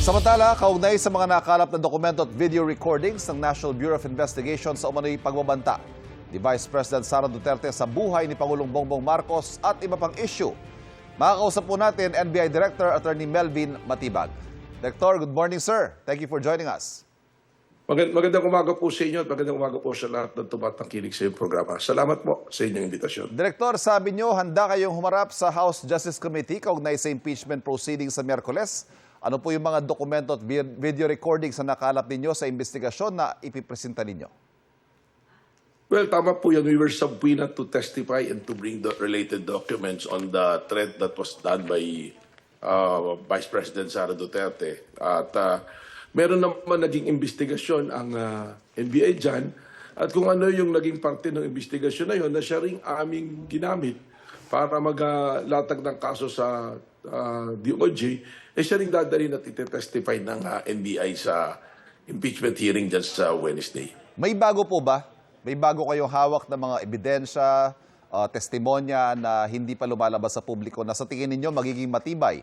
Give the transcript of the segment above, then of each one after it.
Samantala, kaugnay sa mga nakalap na dokumento at video recordings ng National Bureau of Investigation sa umano'y pagbabanta ni Vice President Sara Duterte sa buhay ni Pangulong Bongbong Marcos at iba pang issue. Makakausap po natin NBI Director Attorney Melvin Matibag. Director, good morning sir. Thank you for joining us. Magandang umaga po sa inyo at magandang umaga po sa lahat ng tumatangkilik sa iyong programa. Salamat po sa inyong imbitasyon. Director, sabi nyo handa kayong humarap sa House Justice Committee kaugnay sa impeachment proceedings sa Miyerkules. Ano po yung mga dokumento at video recordings na nakalap ninyo sa investigasyon na ipipresenta ninyo? Well, tama po yan. We were subpoenaed to testify and to bring the related documents on the threat that was done by Vice President Sara Duterte. At meron naman naging investigasyon ang NBI dyan. At kung ano yung naging parte ng investigasyon na yun, na siya rin aming ginamit para maglatag ng kaso sa DOJ, siya rin dadalhin at itetestify ng NBI sa impeachment hearing dyan sa Wednesday. May bago po ba? May bago kayong hawak na mga ebidensya, testimonya na hindi pa lumalabas sa publiko na sa tingin ninyo magiging matibay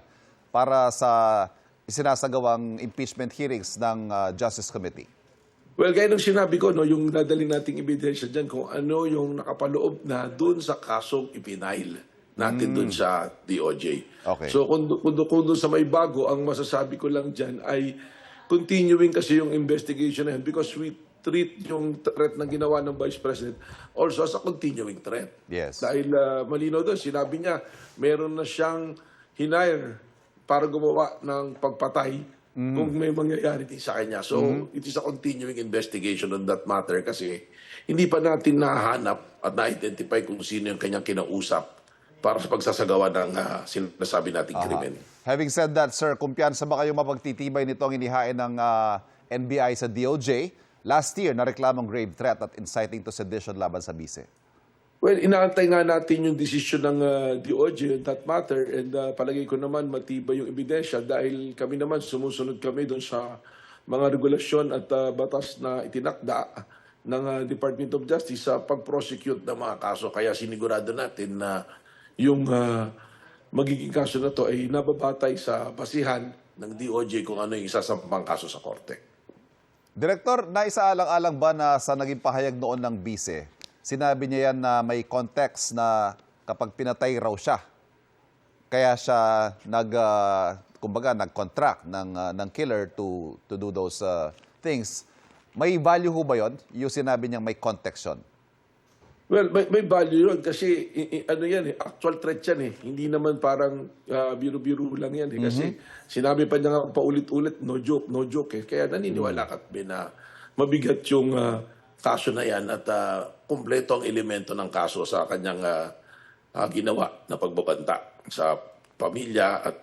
para sa isinasagawang impeachment hearings ng Justice Committee? Well, gaya ng sinabi ko, no, yung dadalhin nating ebidensya dyan kung ano yung nakapaloob na doon sa kasong ipinail natin doon sa DOJ. Okay. So kung doon sa may bago, ang masasabi ko lang dyan ay continuing kasi yung investigation na yan because we treat yung threat na ginawa ng Vice President also as a continuing threat. Yes. Dahil malinaw doon, sinabi niya, meron na siyang hinire para gumawa ng pagpatay kung may mangyayari din sa kanya. So, it is a continuing investigation on that matter kasi hindi pa natin nahanap at na-identify kung sino yung kanyang kinausap para sa pagsasagawa ng sinasabi nating krimen. Having said that, sir, kumpiyansa ba kayo mapagtitibay nito ang inihain ng NBI sa DOJ? Last year, nareklamong grave threat at inciting to sedition laban sa bise. Well, inaantay nga natin yung desisyon ng DOJ on that matter and palagay ko naman matibay yung ebidensya dahil kami naman sumusunod kami doon sa mga regulasyon at batas na itinakda ng Department of Justice sa pag-prosecute ng mga kaso. Kaya sinigurado natin na yung magiging kaso na to ay nababatay sa basihan ng DOJ kung ano yung isasampang kaso sa korte. Director, naisaalang-alang ba na sa naging pahayag noon ng bise, sinabi niya yan na may context na kapag pinatay raw siya, kaya siya nag-contract ng killer to do those things. May value ho ba yun? Yung sinabi niyang may context yun? Well, may value yun kasi ano yan actual threat yan Hindi naman parang biro-biro lang yan kasi sinabi pa niya nga paulit-ulit, no joke Kaya naniniwala ka na mabigat yung kaso na yan at kumpleto ang elemento ng kaso sa kanyang ginawa na pagbabanta sa pamilya at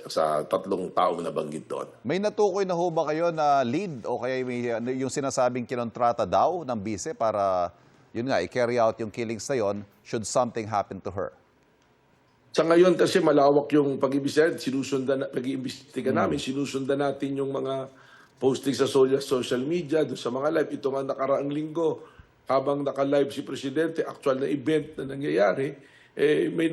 sa tatlong taong nabanggit doon. May natukoy na ho ba kayo na lead o kaya may, yung sinasabing kinontrata daw ng bise para yun nga, i-carry out yung killings na yun should something happen to her? Sa ngayon kasi malawak yung pag-imbestiga, pag-iimbestiga namin, sinusundan natin yung mga posting sa social media, doon sa mga live. Ito nga nakaraang linggo, habang naka-live si Presidente, actual na event na nangyayari, may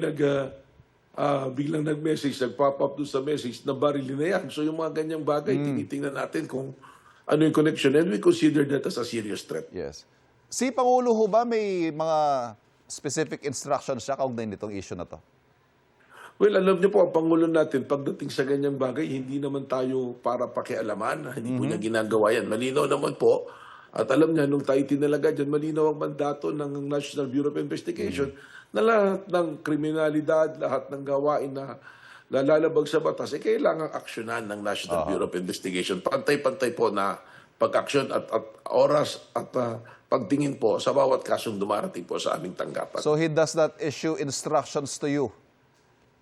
biglang nag-message, nag-pop up doon sa message na barilin na yan. So yung mga ganyang bagay, tinitingnan natin kung ano yung connection and we consider that as a serious threat. Yes. Si Pangulo ho ba may mga specific instructions siya kaugnay nitong issue na to? Well, alam niyo po, ang Pangulo natin, pagdating sa ganyang bagay, hindi naman tayo para pakialaman. Hindi po niya ginagawa yan. Malinaw naman po. At alam niya, nung tayo tinalaga dyan, malinaw ang mandato ng National Bureau of Investigation na lahat ng kriminalidad, lahat ng gawain na lalabag sa batas, kailangang aksyonan ng National Bureau of Investigation. Pantay-pantay po na pag-aksyon at oras at pagtingin po sa bawat kasong dumarating po sa aming tanggapan. So he does not issue instructions to you?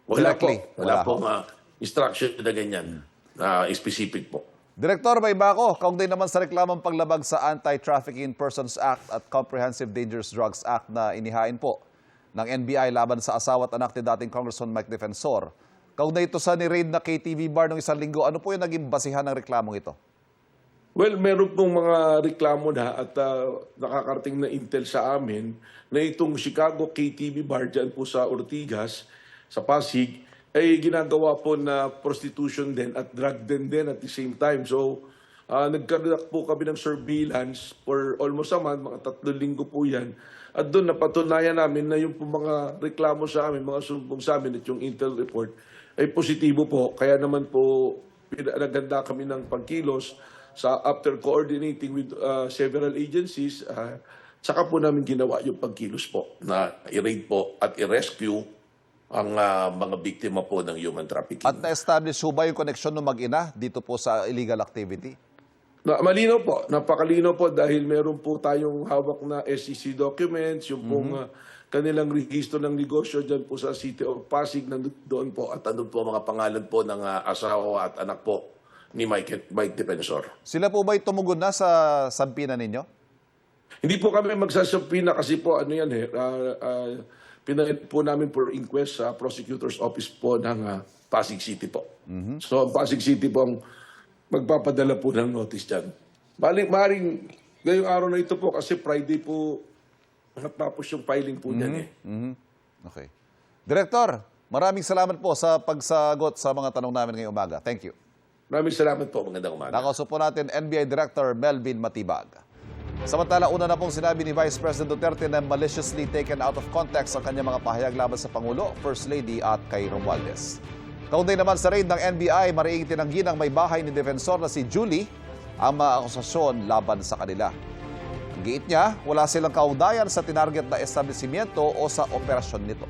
Wala directly? po. Wala pong instruction na ganyan na specific po. Direktor, may bako. Kaugnay naman sa reklamang paglabag sa Anti-Trafficking Persons Act at Comprehensive Dangerous Drugs Act na inihain po ng NBI laban sa asawa at anak ni dating Congressman Mike Defensor. Kaugnay ito sa ni-raid na KTV bar noong isang linggo, ano po yung naging basihan ng reklamong ito? Well, meron pong mga reklamo na at nakakarating na intel sa amin na itong Chicago KTV bar dyan po sa Ortigas, sa Pasig, ay ginagawa po na prostitution din at drug den din at the same time. So, nagkaroon po kami ng surveillance for almost a month, mga 3 linggo po yan. At doon napatunayan namin na yung po mga reklamo sa amin, mga sumbong sa amin at yung intel report ay positibo po. Kaya naman po naganda kami ng pagkilos after coordinating with several agencies. Saka po namin ginawa yung pagkilos po na i-raid po at i-rescue ang mga biktima po ng human trafficking. At na-establish ho ba yung koneksyon ng mag-ina dito po sa illegal activity? Malinaw po, napakalinaw po dahil meron po tayong hawak na SEC documents, yung pong kanilang registro ng negosyo dyan po sa City of Pasig, doon po at ano po mga pangalan po ng asawa at anak po ni Mike Defensor. Sila po ba'y tumugon na sa sampinan ninyo? Hindi po kami magsasabi na kasi po ano yan pinahit po namin for inquest sa prosecutor's office po ng Pasig City po. So ang Pasig City po ang magpapadala po ng notice dyan. Maring ngayong araw na ito po kasi Friday po natapos yung filing po niyan Okay. Director, maraming salamat po sa pagsagot sa mga tanong namin ngayong umaga. Thank you. Maraming salamat po. Magandang umaga. Nakausap po natin NBI Director Melvin Matibag. Samantala, una na pong sinabi ni Vice President Duterte na maliciously taken out of context ang kanyang mga pahayag laban sa Pangulo, First Lady at kay Romualdez. Kaugnay naman sa raid ng NBI, mariing tinanggi ng may bahay ni Defensor na si Julie ang mga akusasyon laban sa kanila. Ang giit niya, wala silang kaugnayan sa tinarget na establishmento o sa operasyon nito.